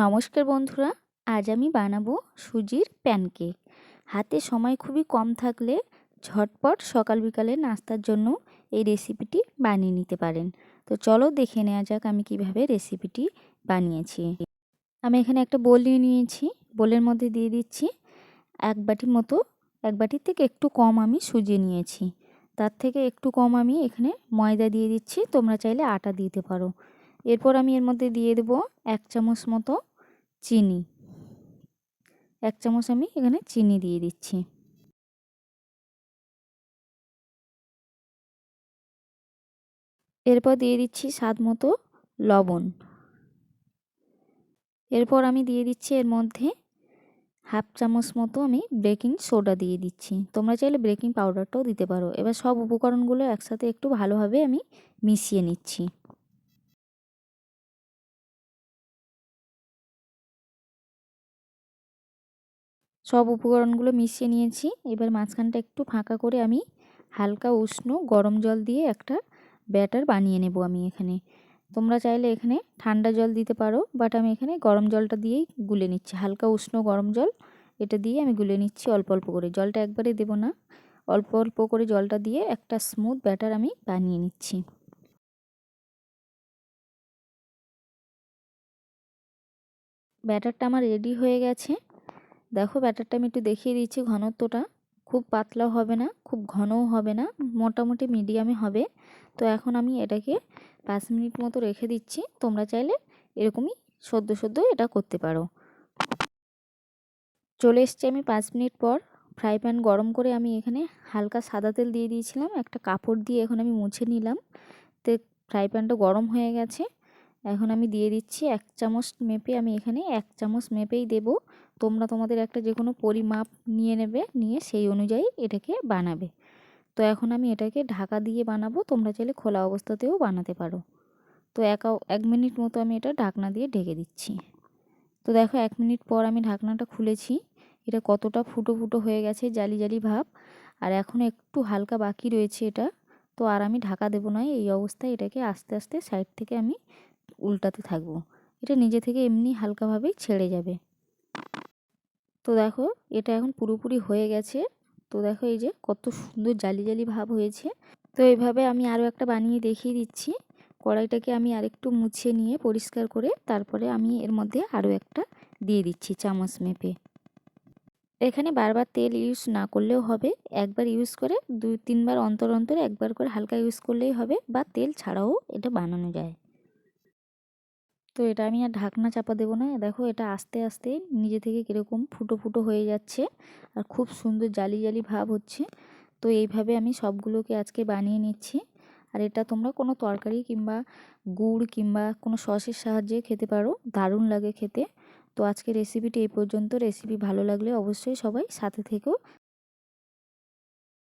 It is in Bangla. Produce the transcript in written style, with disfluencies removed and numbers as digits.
নমস্কার বন্ধুরা, আজ আমি বানাবো সুজির প্যানকেক। হাতে সময় খুবই কম থাকলে ঝটপট সকাল বিকালে নাস্তার জন্য এই রেসিপিটি বানিয়ে নিতে পারেন। তো চলো দেখে নেওয়া যাক আমি কিভাবে রেসিপিটি বানিয়েছি। আমি এখানে একটা বোল নিয়ে নিয়েছি। বোলের মধ্যে দিয়ে দিচ্ছি এক বাটির থেকে একটু কম আমি সুজি নিয়েছি। তার থেকে একটু কম আমি এখানে ময়দা দিয়ে দিচ্ছি, তোমরা চাইলে আটা দিতে পারো। এরপর আমি এর মধ্যে দিয়ে দেবো 1 চামচ মতো চিনি। 1 চামচ আমি এখানে চিনি দিয়ে দিচ্ছি। এরপর দিয়ে দিচ্ছি স্বাদ মতো লবণ। এরপর আমি দিয়ে দিচ্ছি এর মধ্যে 1/2 চামচ মতো আমি বেকিং সোডা দিয়ে দিচ্ছি। তোমরা চাইলে বেকিং পাউডারটাও দিতে পারো। এবার সব উপকরণগুলো একসাথে একটু ভালোভাবে আমি মিশিয়ে নিচ্ছি। সব উপকরণগুলো মিশিয়ে নিয়েছি। এবার মাঝখানটা একটু ফাঁকা করে আমি হালকা উষ্ণ গরম জল দিয়ে একটা ব্যাটার বানিয়ে নেব আমি এখানে। তোমরা চাইলে এখানে ঠান্ডা জল দিতে পারো, বাট আমি এখানে গরম জলটা দিয়েই গুলে নিচ্ছি। হালকা উষ্ণ গরম জল এটা দিয়ে আমি গুলে নিচ্ছি অল্প অল্প করে। জলটা একবারে দেব না, অল্প অল্প করে জলটা দিয়ে একটা স্মুথ ব্যাটার আমি বানিয়ে নিচ্ছি। ব্যাটারটা আমার রেডি হয়ে গেছে। দেখো ব্যাটারটা আমি একটু দেখিয়ে দিচ্ছি। ঘনত্বটা খুব পাতলাও হবে না, খুব ঘনও হবে না, মোটামুটি মিডিয়ামে হবে। তো এখন আমি এটাকে 5 মিনিট মতো রেখে দিচ্ছি। তোমরা চাইলে এরকমই সদ্য সদ্য এটা করতে পারো। চলে এসছি আমি 5 মিনিট পর। ফ্রাই প্যান গরম করে আমি এখানে হালকা সাদা তেল দিয়ে দিয়েছিলাম, একটা কাপড় দিয়ে এখন আমি মুছে নিলাম। তো ফ্রাই প্যানটা গরম হয়ে গেছে। এখন আমি দিয়ে দিচ্ছি 1 চামচ মেপে, আমি এখানে 1 চামচ মেপেই দেব। তোমরা তোমাদের একটা যে কোনো পরিমাপ নিয়ে নেবে, নিয়ে সেই অনুযায়ী এটাকে বানাবে। তো এখন আমি এটাকে ঢাকা দিয়ে বানাবো, তোমরা চাইলে খোলা অবস্থাতেও বানাতে পারো। তো 1 মিনিট মতো আমি এটা ঢাকনা দিয়ে ঢেকে দিচ্ছি। তো দেখো 1 মিনিট পর আমি ঢাকনাটা খুলেছি। এটা কতটা ফুটো ফুটো হয়ে গেছে, জালি জালি ভাব। আর এখনও একটু হালকা বাকি রয়েছে এটা। তো আর আমি ঢাকা দেবো না, এই অবস্থায় এটাকে আস্তে আস্তে সাইড থেকে আমি উল্টাতে থাকবো। এটা নিজে থেকে এমনি হালকাভাবেই ছেড়ে যাবে। তো দেখো এটা এখন পুরোপুরি হয়ে গেছে। তো দেখো এই যে কত সুন্দর জালি জালি ভাব হয়েছে। তো এইভাবে আমি আরও একটা বানিয়ে দেখিয়ে দিচ্ছি। কড়াইটাকে আমি আরেকটু মুছে নিয়ে পরিষ্কার করে তারপরে আমি এর মধ্যে আরও একটা দিয়ে দিচ্ছি চামচ মেপে। এখানে বারবার তেল ইউজ না করলেও হবে, একবার ইউজ করে 2-3 বার অন্তর অন্তর একবার করে হালকা ইউজ করলেই হবে, বা তেল ছাড়াও এটা বানানো যায়। তো এটা আমি আর ঢাকনা চাপা দেবো না। দেখো এটা আস্তে আস্তে নিজে থেকে কীরকম ফুটো ফুটো হয়ে যাচ্ছে আর খুব সুন্দর জালি জালি ভাব হচ্ছে। তো এইভাবে আমি সবগুলোকে আজকে বানিয়ে নিচ্ছি। আর এটা তোমরা কোনো তরকারি কিংবা গুড় কিংবা কোনো সসের সাহায্যে খেতে পারো, দারুণ লাগে খেতে। তো আজকে রেসিপিটি এই পর্যন্ত। রেসিপি ভালো লাগলে অবশ্যই সবাই সাথে থেকেও